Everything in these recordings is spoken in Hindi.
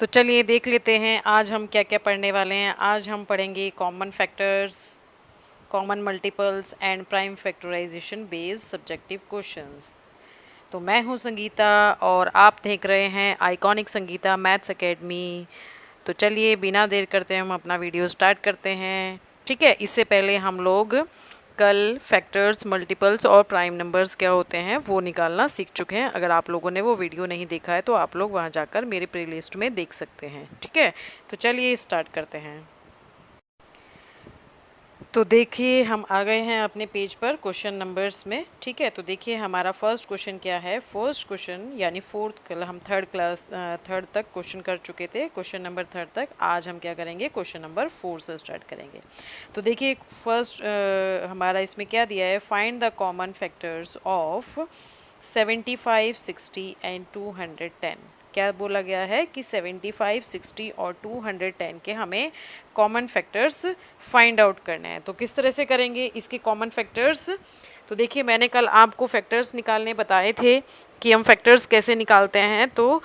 तो चलिए देख लेते हैं आज हम क्या क्या पढ़ने वाले हैं। आज हम पढ़ेंगे common factors, common multiples and prime factorization based subjective questions. तो मैं हूं संगीता और आप देख रहे हैं आइकॉनिक संगीता मैथ्स एकेडमी। तो चलिए बिना देर करते हम अपना वीडियो स्टार्ट करते हैं। ठीक है, इससे पहले हम लोग कल फैक्टर्स, मल्टीपल्स और प्राइम नंबर्स क्या होते हैं वो निकालना सीख चुके हैं। अगर आप लोगों ने वो वीडियो नहीं देखा है तो आप लोग वहाँ जाकर मेरे प्लेलिस्ट में देख सकते हैं। ठीक है, तो चलिए स्टार्ट करते हैं। तो देखिए हम आ गए हैं अपने पेज पर क्वेश्चन नंबर्स में। ठीक है, तो देखिए हमारा फर्स्ट क्वेश्चन क्या है। फर्स्ट क्वेश्चन यानी फोर्थ, कल हम थर्ड तक क्वेश्चन कर चुके थे, क्वेश्चन नंबर थर्ड तक। आज हम क्या करेंगे, क्वेश्चन नंबर 4 से स्टार्ट करेंगे। तो देखिए फर्स्ट हमारा इसमें क्या दिया है, find the common factors of 75, 60 and 210। क्या बोला गया है कि 75, 60 और 210 के हमें कॉमन फैक्टर्स फाइंड आउट करने हैं। तो किस तरह से करेंगे इसके कॉमन फैक्टर्स। तो देखिए मैंने कल आपको फैक्टर्स निकालने बताए थे कि हम फैक्टर्स कैसे निकालते हैं, तो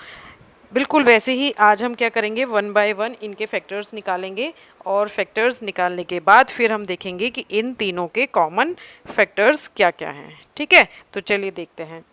बिल्कुल वैसे ही आज हम क्या करेंगे, वन बाय वन इनके फैक्टर्स निकालेंगे। और फैक्टर्स निकालने के बाद फिर हम देखेंगे कि इन तीनों के कॉमन फैक्टर्स क्या क्या हैं। ठीक है, तो चलिए देखते हैं।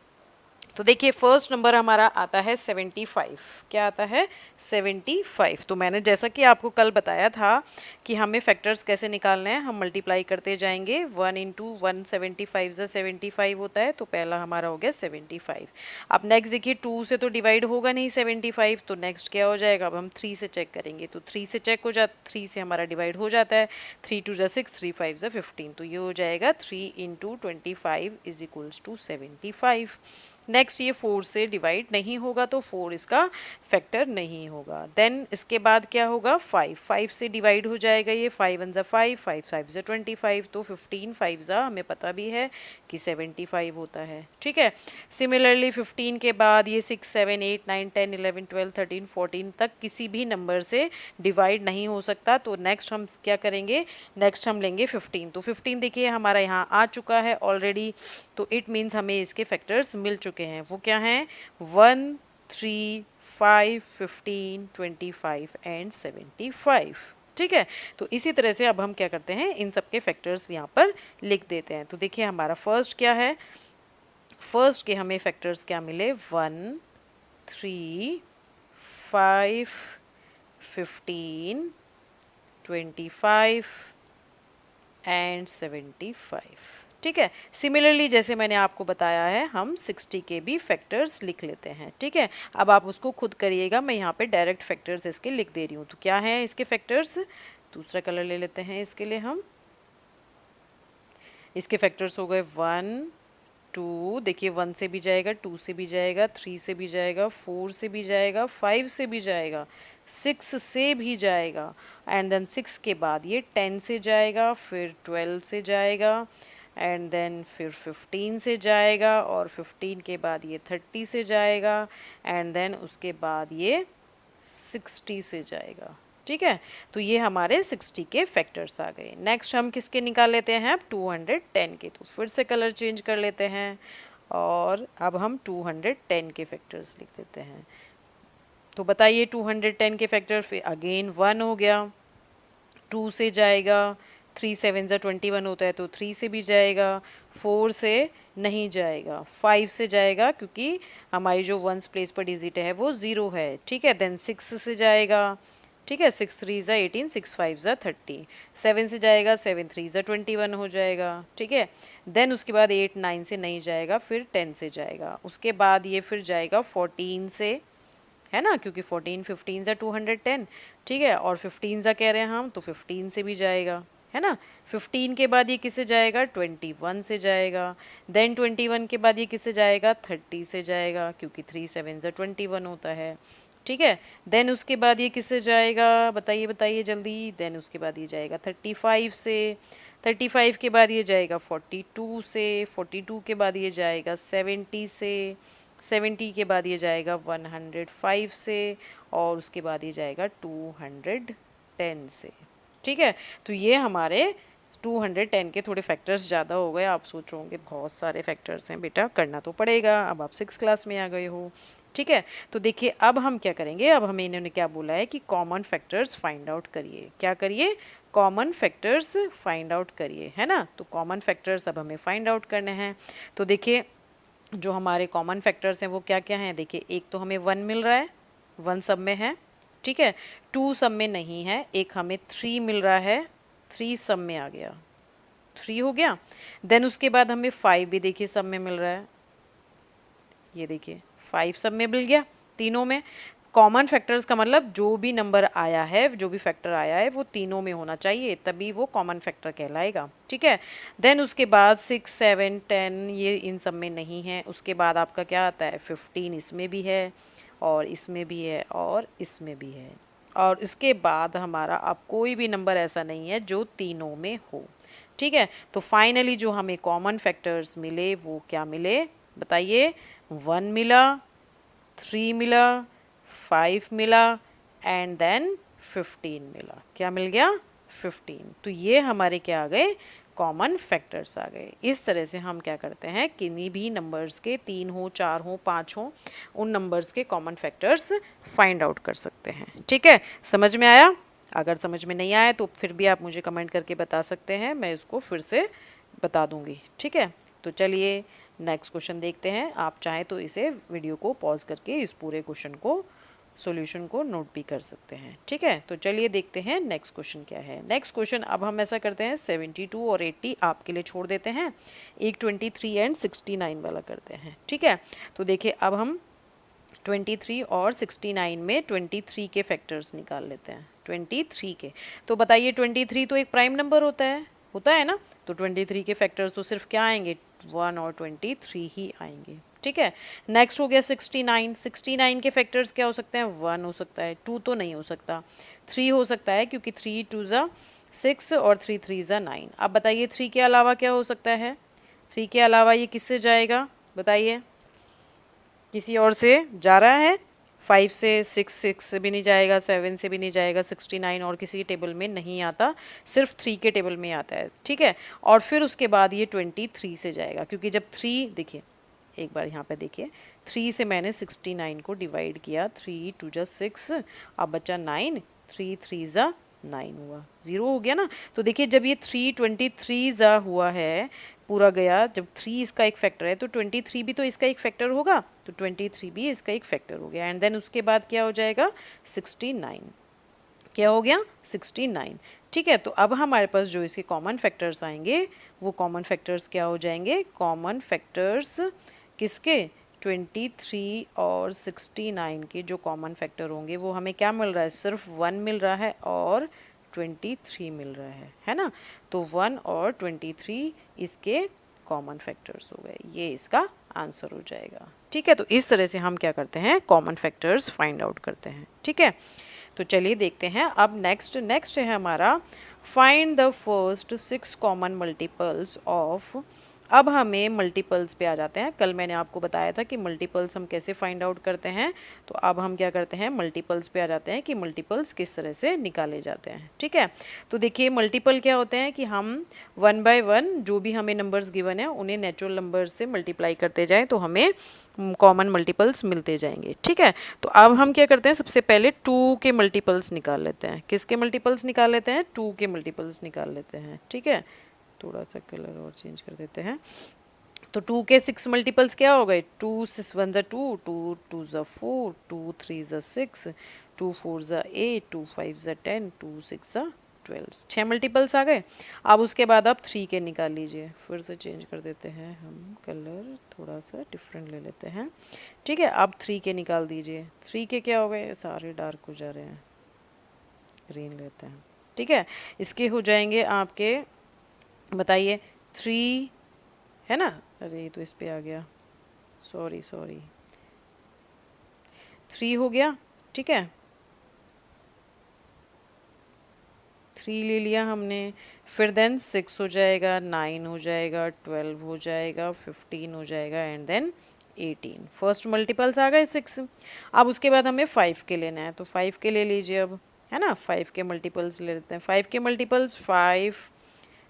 तो देखिए फर्स्ट नंबर हमारा आता है 75। क्या आता है, 75। तो मैंने जैसा कि आपको कल बताया था कि हमें फैक्टर्स कैसे निकालने हैं, हम मल्टीप्लाई करते जाएंगे। 1 इंटू 175 से 75 होता है, तो पहला हमारा हो गया 75। अब नेक्स्ट देखिए 2 से तो डिवाइड होगा नहीं 75, तो नेक्स्ट क्या हो जाएगा, अब हम 3 से चेक करेंगे। तो 3 से चेक हो जाता, 3 से हमारा डिवाइड हो जाता है। 3 2 जा 6, 3 5 जा 15, तो ये हो जाएगा 3 into 25 is equals to 75। Next ये 4 से डिवाइड नहीं होगा, तो 4 इसका फैक्टर नहीं होगा। देन इसके बाद क्या होगा, 5 से डिवाइड हो जाएगा ये। 5 1 जा 5, 5 5 जा 25, तो 15 5 जा हमें पता भी है कि 75 होता है। ठीक है, सिमिलरली 15 के बाद ये 6 7 8 9 10 11 12 13 14 तक किसी भी नंबर से डिवाइड नहीं हो सकता। तो नेक्स्ट हम क्या करेंगे, नेक्स्ट हम लेंगे 15। तो 15 देखिए हमारा यहाँ आ चुका है ऑलरेडी, तो इट मीन्स हमें इसके फैक्टर्स मिल चुके हैं। वो क्या हैं, 1 3 5 15 25 एंड 75। ठीक है, तो इसी तरह से अब हम क्या करते हैं, इन सब के फैक्टर्स यहाँ पर लिख देते हैं। तो देखिए हमारा फर्स्ट क्या है, फर्स्ट के हमें फैक्टर्स क्या मिले, 1 3 5 15 25 एंड 75। ठीक है, सिमिलरली जैसे मैंने आपको बताया है हम 60 के भी फैक्टर्स लिख लेते हैं। ठीक है, अब आप उसको खुद करिएगा, मैं यहाँ पे डायरेक्ट फैक्टर्स इसके लिख दे रही हूँ। तो क्या है इसके फैक्टर्स, दूसरा कलर ले लेते हैं इसके लिए हम। इसके फैक्टर्स हो गए 1 2, देखिए 1 से भी जाएगा, 2 से भी जाएगा, 3 से भी जाएगा, 4 से भी जाएगा, 5 से भी जाएगा, 6 से भी जाएगा, एंड देन 6 के बाद ये 10 से जाएगा, फिर 12 से जाएगा, एंड देन फिर 15 से जाएगा, और 15 के बाद ये 30 से जाएगा, एंड देन उसके बाद ये 60 से जाएगा। ठीक है, तो ये हमारे 60 के फैक्टर्स आ गए। नेक्स्ट हम किसके निकाल लेते हैं, अब 210 के। तो फिर से कलर चेंज कर लेते हैं और अब हम 210 के फैक्टर्स लिख देते हैं। तो बताइए 210 के फैक्टर, फिर अगेन 1 हो गया, 2 से जाएगा, 3 7 जा 21 होता है, तो 3 से भी जाएगा, 4 से नहीं जाएगा, 5 से जाएगा क्योंकि हमारी जो वंस प्लेस पर डिजिट है वो 0 है। ठीक है, देन 6 से जाएगा। ठीक है, 6 3 जा 18, 6 5 जा 30, 7 से जाएगा, 7 3 जा 21 हो जाएगा। ठीक है, देन उसके बाद 8 9 से नहीं जाएगा, फिर 10 से जाएगा, उसके बाद ये फिर जाएगा 14 से, है ना, क्योंकि 14 15 जा 210। ठीक है, और 15 जा कह रहे हैं हम, तो 15 से भी जाएगा, है ना। 15 के बाद ये किससे जाएगा, 21 से जाएगा, देन 21 के बाद ये किससे जाएगा, 30 से जाएगा, क्योंकि 3 7 जा 21 होता है। ठीक है, देन उसके बाद ये किससे जाएगा, बताइए बताइए जल्दी, देन उसके बाद ये जाएगा 35 से, 35 के बाद ये जाएगा 42 से, 42 के बाद ये जाएगा 70 से, 70 के बाद ये जाएगा 105 से, और उसके बाद ये जाएगा 210 से। ठीक है, तो ये हमारे 210 के थोड़े फैक्टर्स ज़्यादा हो गए। आप सोच रहे होंगे बहुत सारे फैक्टर्स हैं बेटा, करना तो पड़ेगा, अब आप 6th क्लास में आ गए हो। ठीक है। तो देखिए अब हम क्या करेंगे, अब हमें इन्होंने क्या बोला है कि कॉमन फैक्टर्स फाइंड आउट करिए। क्या करिए? कॉमन फैक्टर्स फाइंड आउट करिए, है ना। तो कॉमन फैक्टर्स अब हमें फाइंड आउट करने हैं। तो देखिए जो हमारे कॉमन फैक्टर्स हैं वो क्या क्या हैं। देखिए एक तो हमें 1 मिल रहा है, 1 सब में है, ठीक है। 2 सब में नहीं है। एक हमें 3 मिल रहा है, 3 सब में आ गया, 3 हो गया। देन उसके बाद हमें 5 भी देखिए सब में मिल रहा है, ये देखिए 5 सब में मिल गया तीनों में। कॉमन फैक्टर्स का मतलब जो भी नंबर आया है, जो भी फैक्टर आया है वो तीनों में होना चाहिए, तभी वो कॉमन फैक्टर कहलाएगा, ठीक है। देन उसके बाद 6 7 10 ये इन सब में नहीं है। उसके बाद आपका क्या आता है, 15 इसमें भी है और इसमें भी है और इसमें भी है। और इसके बाद हमारा अब कोई भी नंबर ऐसा नहीं है जो तीनों में हो, ठीक है। तो फाइनली जो हमें कॉमन फैक्टर्स मिले वो क्या मिले बताइए। 1 मिला, 3 मिला, 5 मिला एंड देन 15 मिला। क्या मिल गया? 15। तो ये हमारे क्या आ गए, कॉमन फैक्टर्स आ गए। इस तरह से हम क्या करते हैं, किन्हीं भी नंबर्स के 3 हो, 4 हो, 5 हो, उन नंबर्स के कॉमन फैक्टर्स फाइंड आउट कर सकते हैं, ठीक है। समझ में आया? अगर समझ में नहीं आया तो फिर भी आप मुझे कमेंट करके बता सकते हैं, मैं इसको फिर से बता दूंगी, ठीक है। तो चलिए नेक्स्ट क्वेश्चन देखते हैं। आप चाहें तो इसे वीडियो को पॉज करके इस पूरे क्वेश्चन को, सॉल्यूशन को नोट भी कर सकते हैं, ठीक है। तो चलिए देखते हैं नेक्स्ट क्वेश्चन क्या है। नेक्स्ट क्वेश्चन अब हम ऐसा करते हैं 72 और 80 आपके लिए छोड़ देते हैं, एक 23 एंड 69 वाला करते हैं, ठीक है। तो देखिए अब हम 23 और 69 में 23 के फैक्टर्स निकाल लेते हैं, 23 के। तो बताइए 23 तो एक प्राइम नंबर होता है ना। तो 23 के फैक्टर्स तो सिर्फ क्या आएंगे, 1 और 23 ही आएंगे, ठीक है। नेक्स्ट हो गया 69। 69 के फैक्टर्स क्या हो सकते हैं, 1 हो सकता है, 2 तो नहीं हो सकता, 3 हो सकता है क्योंकि 3 2 ज़ा 6 और 3 3 ज़ा 9। अब बताइए 3 के अलावा क्या हो सकता है, 3 के अलावा ये किससे जाएगा बताइए, किसी और से जा रहा है। 5 से 6 से भी नहीं जाएगा, 7 से भी नहीं जाएगा, 69 और किसी टेबल में नहीं आता, सिर्फ 3 के टेबल में आता है, ठीक है। और फिर उसके बाद ये 23 से जाएगा, क्योंकि जब 3 देखिए एक बार यहाँ पे देखिए, 3 से मैंने 69 को डिवाइड किया, 3 2 जा 6, अब बचा 9, 3 3 ज़ा 9 हुआ, 0 हो गया ना। तो देखिए जब ये 323 ज़ा हुआ है पूरा गया, जब 3 इसका एक फैक्टर है तो 23 भी तो इसका एक फैक्टर होगा, तो 23 भी इसका एक फैक्टर हो गया। एंड देन उसके बाद क्या हो जाएगा, 69। क्या हो गया, 69, ठीक है। तो अब हमारे पास जो इसके कॉमन फैक्टर्स आएंगे वो कॉमन फैक्टर्स क्या हो जाएंगे, कॉमन फैक्टर्स किसके, 23 और 69 के जो कॉमन फैक्टर होंगे वो हमें क्या मिल रहा है, सिर्फ 1 मिल रहा है और 23 मिल रहा है ना। तो 1 और 23 इसके कॉमन फैक्टर्स हो गए, ये इसका आंसर हो जाएगा, ठीक है। तो इस तरह से हम क्या करते हैं, कॉमन फैक्टर्स फाइंड आउट करते हैं, ठीक है। तो चलिए देखते हैं अब नेक्स्ट है हमारा find the first 6 common multiples of. अब हमें मल्टीपल्स पे आ जाते हैं। कल मैंने आपको बताया था कि मल्टीपल्स हम कैसे फाइंड आउट करते हैं, तो अब हम क्या करते हैं, मल्टीपल्स पे आ जाते हैं कि मल्टीपल्स किस तरह से निकाले जाते हैं, ठीक है। तो देखिए मल्टीपल क्या होते हैं कि हम 1 बाय 1 जो भी हमें नंबर्स गिवन है उन्हें नेचुरल नंबर से मल्टीप्लाई करते जाएं तो हमें कॉमन मल्टीपल्स मिलते जाएंगे, ठीक है। तो अब हम क्या करते हैं, सबसे पहले 2 के मल्टीपल्स निकाल लेते हैं। किसके मल्टीपल्स निकाल लेते हैं, 2 के मल्टीपल्स निकाल लेते हैं, ठीक है। थोड़ा सा कलर और चेंज कर देते हैं। तो 2 के 6 मल्टीपल्स क्या हो गए, 2 6 1 ज़ा 2, 2 2 ज़ा 4, 2 3 ज़ा 6, 2 4 ज़ा 8, 2 5 ज़ा 10, 2 6 ज़ा 12, 6 मल्टीपल्स आ गए। अब उसके बाद आप 3 के निकाल लीजिए। फिर से चेंज कर देते हैं हम, कलर थोड़ा सा डिफरेंट ले लेते हैं, ठीक है। अब 3 के निकाल दीजिए। 3 के क्या हो गए, सारे डार्क हो जा रहे हैं, ग्रीन लेते हैं, ठीक है। इसके हो जाएंगे आपके, बताइए 3 है ना, अरे ये तो इस पे आ गया, सॉरी 3 हो गया, ठीक है। 3 ले लिया हमने, फिर देन 6 हो जाएगा, 9 हो जाएगा, 12 हो जाएगा, 15 हो जाएगा एंड देन 18। फर्स्ट मल्टीपल्स आ गए 6। अब उसके बाद हमें 5 के लेना है, तो 5 के ले लीजिए अब, है ना। 5 के मल्टीपल्स ले लेते हैं। 5 के मल्टीपल्स 5,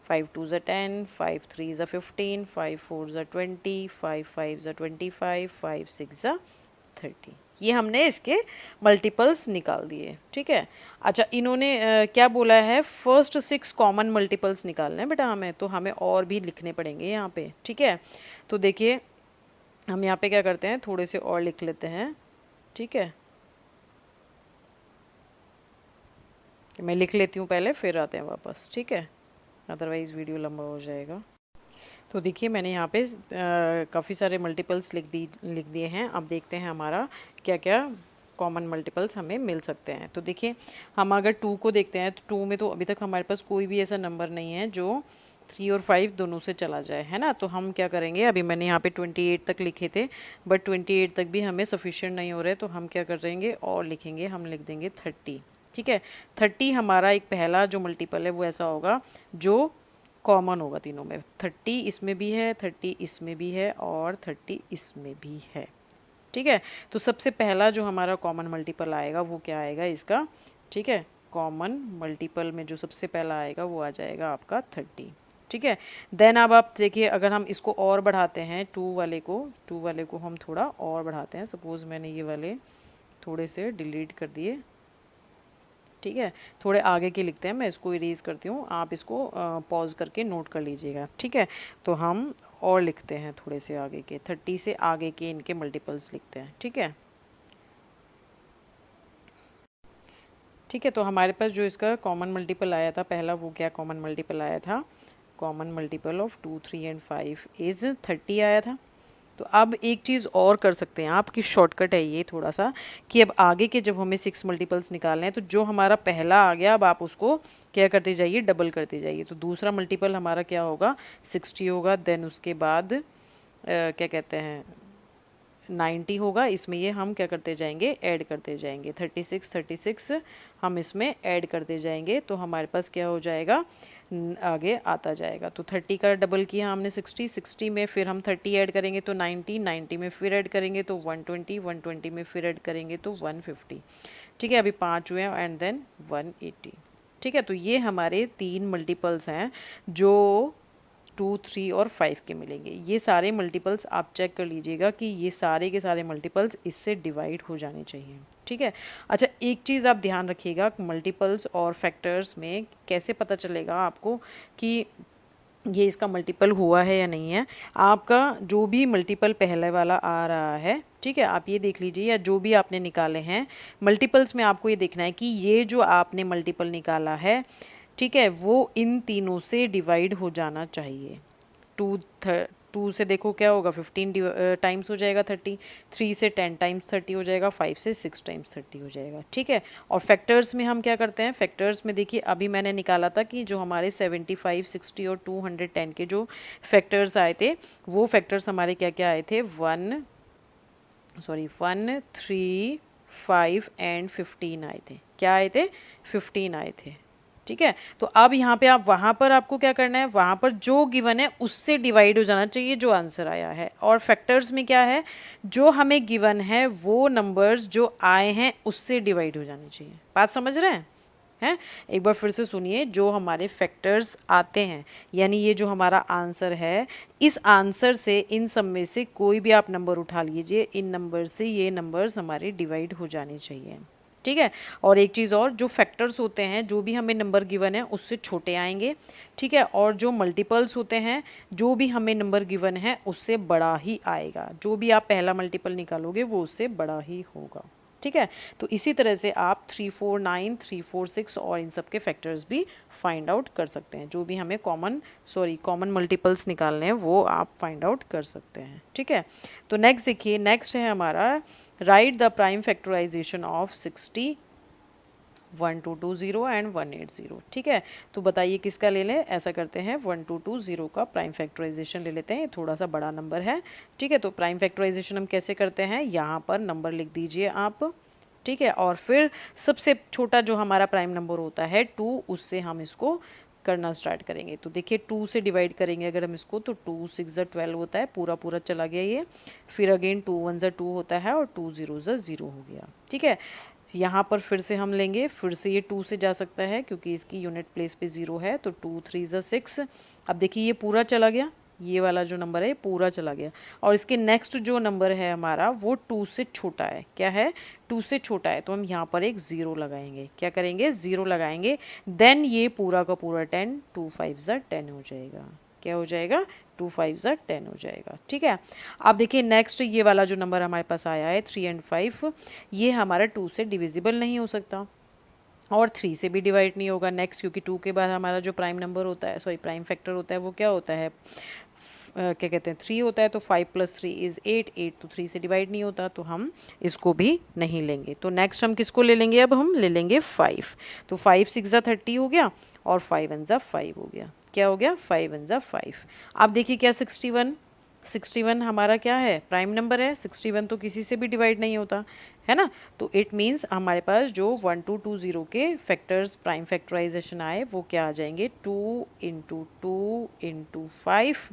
5 2 ज़ा 10, 5 3 ज़ा 15, 5 4 ज़ा 20, 5 5 ज़ा 25, 5 6 ज़ा 30। ये हमने इसके मल्टीपल्स निकाल दिए, ठीक है। अच्छा, इन्होंने क्या बोला है, फर्स्ट 6 कॉमन मल्टीपल्स निकालने हैं बेटा हमें, तो हमें और भी लिखने पड़ेंगे यहाँ पे, ठीक है। तो देखिए हम यहाँ पे क्या करते हैं, थोड़े से और लिख लेते हैं, ठीक है। मैं लिख लेती हूँ पहले, फिर आते हैं वापस, ठीक है, अदरवाइज़ वीडियो लंबा हो जाएगा। तो देखिए मैंने यहाँ पे काफ़ी सारे मल्टीपल्स लिख दिए हैं। अब देखते हैं हमारा क्या क्या कॉमन मल्टीपल्स हमें मिल सकते हैं। तो देखिए हम अगर 2 को देखते हैं, तो 2 में तो अभी तक हमारे पास कोई भी ऐसा नंबर नहीं है जो 3 और 5 दोनों से चला जाए, है ना। तो हम क्या करेंगे, अभी मैंने यहाँ पे 28 तक लिखे थे, बट 28 तक भी हमें सफिशिएंट नहीं हो रहे, तो हम क्या करेंगे और लिखेंगे, हम लिख देंगे 30, ठीक है। 30 हमारा एक पहला जो मल्टीपल है वो ऐसा होगा जो कॉमन होगा तीनों में। 30 इसमें भी है, 30 इसमें भी है और 30 इसमें भी है, ठीक है। तो सबसे पहला जो हमारा कॉमन मल्टीपल आएगा वो क्या आएगा इसका, ठीक है। कॉमन मल्टीपल में जो सबसे पहला आएगा वो आ जाएगा आपका 30, ठीक है। देन अब आप देखिए अगर हम इसको और बढ़ाते हैं, 2 वाले को हम थोड़ा और बढ़ाते हैं। सपोज़ मैंने ये वाले थोड़े से डिलीट कर दिए, ठीक है। थोड़े आगे के लिखते हैं, मैं इसको इरेज करती हूँ, आप इसको पॉज करके नोट कर लीजिएगा, ठीक है। तो हम और लिखते हैं थोड़े से आगे के, 30 से आगे के इनके मल्टीपल्स लिखते हैं, ठीक है। ठीक है, तो हमारे पास जो इसका कॉमन मल्टीपल आया था पहला, वो क्या कॉमन मल्टीपल आया था, common multiple of 2, 3 and 5 is 30 आया था। तो अब एक चीज़ और कर सकते हैं, आपकी शॉर्टकट है ये थोड़ा सा, कि अब आगे के जब हमें 6 मल्टीपल्स निकालने हैं, तो जो हमारा पहला आ गया अब आप उसको क्या करते जाइए, डबल करते जाइए। तो दूसरा मल्टीपल हमारा क्या होगा, 60 होगा। देन उसके बाद क्या कहते हैं 90 होगा। इसमें ये हम क्या करते जाएंगे, ऐड करते जाएंगे, 36 हम इसमें ऐड करते जाएंगे, तो हमारे पास क्या हो जाएगा, आगे आता जाएगा। तो 30 का डबल किया हमने 60 में, फिर हम 30 ऐड करेंगे तो 90 में फिर ऐड करेंगे तो 120 में फिर ऐड करेंगे तो 150, ठीक है। अभी 5 हुए हैं एंड देन 180, ठीक है। तो ये हमारे 3 मल्टीपल्स हैं जो 2, 3 और 5 के मिलेंगे। ये सारे मल्टीपल्स आप चेक कर लीजिएगा कि ये सारे के सारे मल्टीपल्स इससे डिवाइड हो जाने चाहिए, ठीक है। अच्छा, एक चीज़ आप ध्यान रखिएगा, मल्टीपल्स और फैक्टर्स में कैसे पता चलेगा आपको कि ये इसका मल्टीपल हुआ है या नहीं है। आपका जो भी मल्टीपल पहले वाला आ रहा है, ठीक है, आप ये देख लीजिए, या जो भी आपने निकाले हैं मल्टीपल्स में, आपको ये देखना है कि ये जो आपने मल्टीपल निकाला है, ठीक है, वो इन तीनों से डिवाइड हो जाना चाहिए। 2 से देखो क्या होगा, 15 टाइम्स हो जाएगा 30, 3 से 10 टाइम्स 30 हो जाएगा, 5 से 6 टाइम्स 30 हो जाएगा, ठीक है। और फैक्टर्स में हम क्या करते हैं, फैक्टर्स में देखिए अभी मैंने निकाला था कि जो हमारे 75, 60 और 210 के जो फैक्टर्स आए थे, वो फैक्टर्स हमारे क्या क्या आए थे, 1, 3, 5 एंड 15 आए थे। क्या आए थे, 15 आए थे, ठीक है। तो अब यहाँ पे आप वहाँ पर आपको क्या करना है, वहाँ पर जो गिवन है उससे डिवाइड हो जाना चाहिए जो आंसर आया है। और फैक्टर्स में क्या है, जो हमें गिवन है वो नंबर्स जो आए हैं उससे डिवाइड हो जाने चाहिए। बात समझ रहे हैं? एक बार फिर से सुनिए, जो हमारे फैक्टर्स आते हैं, यानी ये जो हमारा आंसर है, इस आंसर से इन सब में से कोई भी आप नंबर उठा लीजिए, इन नंबर से ये नंबर्स हमारे डिवाइड हो जाने चाहिए, ठीक है। और एक चीज़ और, जो फैक्टर्स होते हैं, जो भी हमें नंबर गिवन है उससे छोटे आएंगे, ठीक है। और जो मल्टीपल्स होते हैं, जो भी हमें नंबर गिवन है उससे बड़ा ही आएगा। जो भी आप पहला मल्टीपल निकालोगे वो उससे बड़ा ही होगा, ठीक है। तो इसी तरह से आप 3, 4, 9, 3, 4, 6 और इन सब के फैक्टर्स भी फाइंड आउट कर सकते हैं। जो भी हमें कॉमन मल्टीपल्स निकालने हैं वो आप फाइंड आउट कर सकते हैं, ठीक है। तो नेक्स्ट देखिए, नेक्स्ट है हमारा, right the prime factorization of 60, 1220 and 180, ठीक है। तो बताइए किसका ले लें, ऐसा करते हैं 1220 का प्राइम फैक्टराइजेशन ले लेते हैं, ये थोड़ा सा बड़ा नंबर है, ठीक है। तो प्राइम फैक्टराइजेशन हम कैसे करते हैं, यहाँ पर नंबर लिख दीजिए आप, ठीक है। और फिर सबसे छोटा जो हमारा प्राइम नंबर होता है 2, उससे हम इसको करना स्टार्ट करेंगे। तो देखिए 2 से डिवाइड करेंगे अगर हम इसको, तो 2 6 12 होता है, पूरा पूरा चला गया ये। फिर अगेन 2 1 2 होता है और 2 0 0 हो गया, ठीक है। यहाँ पर फिर से हम लेंगे, फिर से ये 2 से जा सकता है क्योंकि इसकी यूनिट प्लेस पे 0 है, तो 2 3 6। अब देखिए ये पूरा चला गया, ये वाला जो नंबर है पूरा चला गया, और इसके नेक्स्ट जो नंबर है हमारा वो 2 से छोटा है। क्या है? 2 से छोटा है, तो हम यहाँ पर एक ज़ीरो लगाएंगे। क्या करेंगे? ज़ीरो लगाएंगे। देन ये पूरा का पूरा 10, 2 5 ज़ा 10 हो जाएगा। क्या हो जाएगा? 2 5 ज़ा 10 हो जाएगा। ठीक है, अब देखिए नेक्स्ट ये वाला जो नंबर हमारे पास आया है 3 एंड 5, ये हमारा 2 से डिविजिबल नहीं हो सकता और 3 से भी डिवाइड नहीं होगा नेक्स्ट, क्योंकि 2 के बाद हमारा जो प्राइम नंबर होता है, सॉरी प्राइम फैक्टर होता है, वो क्या होता है? क्या कहते हैं? 3 होता है। तो 5 + 3 = 8, 8 तो 3 से डिवाइड नहीं होता, तो हम इसको भी नहीं लेंगे। तो नेक्स्ट हम किसको ले लेंगे? अब हम ले लेंगे 5। तो 5 6 ज़ा 30 हो गया और 5 1 ज़ा 5 हो गया। क्या हो गया? 5 1 ज़ा 5। अब देखिए क्या 61 हमारा क्या है? प्राइम नंबर है। 61 तो किसी से भी डिवाइड नहीं होता है ना। तो इट मीन्स हमारे पास जो 1 2 2 0 के फैक्टर्स प्राइम फैक्टराइजेशन आए वो क्या आ जाएंगे? 2 × 2 × 5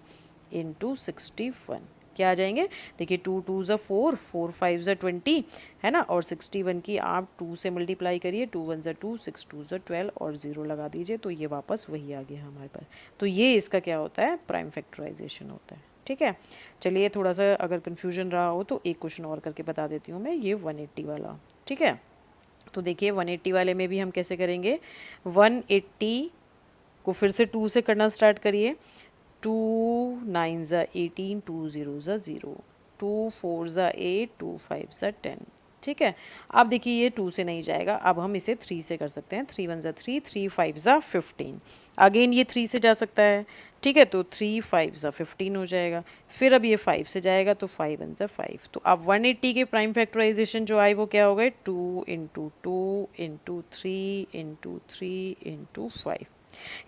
× 61। क्या आ जाएंगे? देखिए 2 2 ज़ा 4, 4 5 ज़ा 20 है ना, और 61 की आप 2 से मल्टीप्लाई करिए, 2 1 ज़ा 2, 6 2 ज़ा 12 और 0 लगा दीजिए, तो ये वापस वही आ गया हमारे पास। तो ये इसका क्या होता है? प्राइम फैक्टराइजेशन होता है। ठीक है, चलिए थोड़ा सा अगर कन्फ्यूजन रहा हो तो एक क्वेश्चन और करके बता देती हूँ मैं, ये 180 वाला। ठीक है, तो देखिए 180 वाले में भी हम कैसे करेंगे? 180 को फिर से 2 से करना स्टार्ट करिए। 2 9 ज़ा 18, 2 0 ज़ा 0, 2 4 ज़ा 8, 2 5 ज़ा 10। ठीक है, अब देखिए ये 2 से नहीं जाएगा, अब हम इसे 3 से कर सकते हैं। 3 1 ज़ा 3, 3 5 ज़ा 15। अगेन ये 3 से जा सकता है। ठीक है, तो 3 5 ज़ा 15 हो जाएगा। फिर अब ये 5 से जाएगा तो 5 1 ज़ा 5। तो अब 180 के प्राइम फैक्टराइजेशन जो आए वो क्या हो गए? 2 × 2 × 3 × 3 × 5।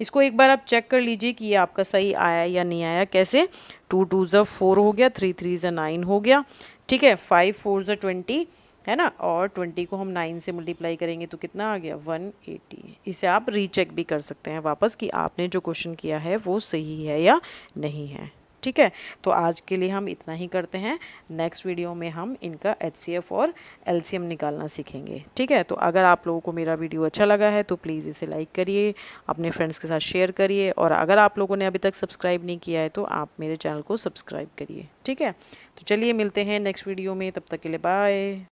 इसको एक बार आप चेक कर लीजिए कि ये आपका सही आया या नहीं आया। कैसे? 2 2 ज़ा 4 हो गया, 3 3 ज़ा 9 हो गया। ठीक है, 5 4 ज़ा 20 है ना, और 20 को हम 9 से मल्टीप्लाई करेंगे तो कितना आ गया? 180। इसे आप रीचेक भी कर सकते हैं वापस कि आपने जो क्वेश्चन किया है वो सही है या नहीं है। ठीक है, तो आज के लिए हम इतना ही करते हैं। नेक्स्ट वीडियो में हम इनका HCF और LCM निकालना सीखेंगे। ठीक है, तो अगर आप लोगों को मेरा वीडियो अच्छा लगा है तो प्लीज़ इसे लाइक करिए, अपने फ्रेंड्स के साथ शेयर करिए, और अगर आप लोगों ने अभी तक सब्सक्राइब नहीं किया है तो आप मेरे चैनल को सब्सक्राइब करिए। ठीक है, तो चलिए मिलते हैं नेक्स्ट वीडियो में, तब तक के लिए बाय।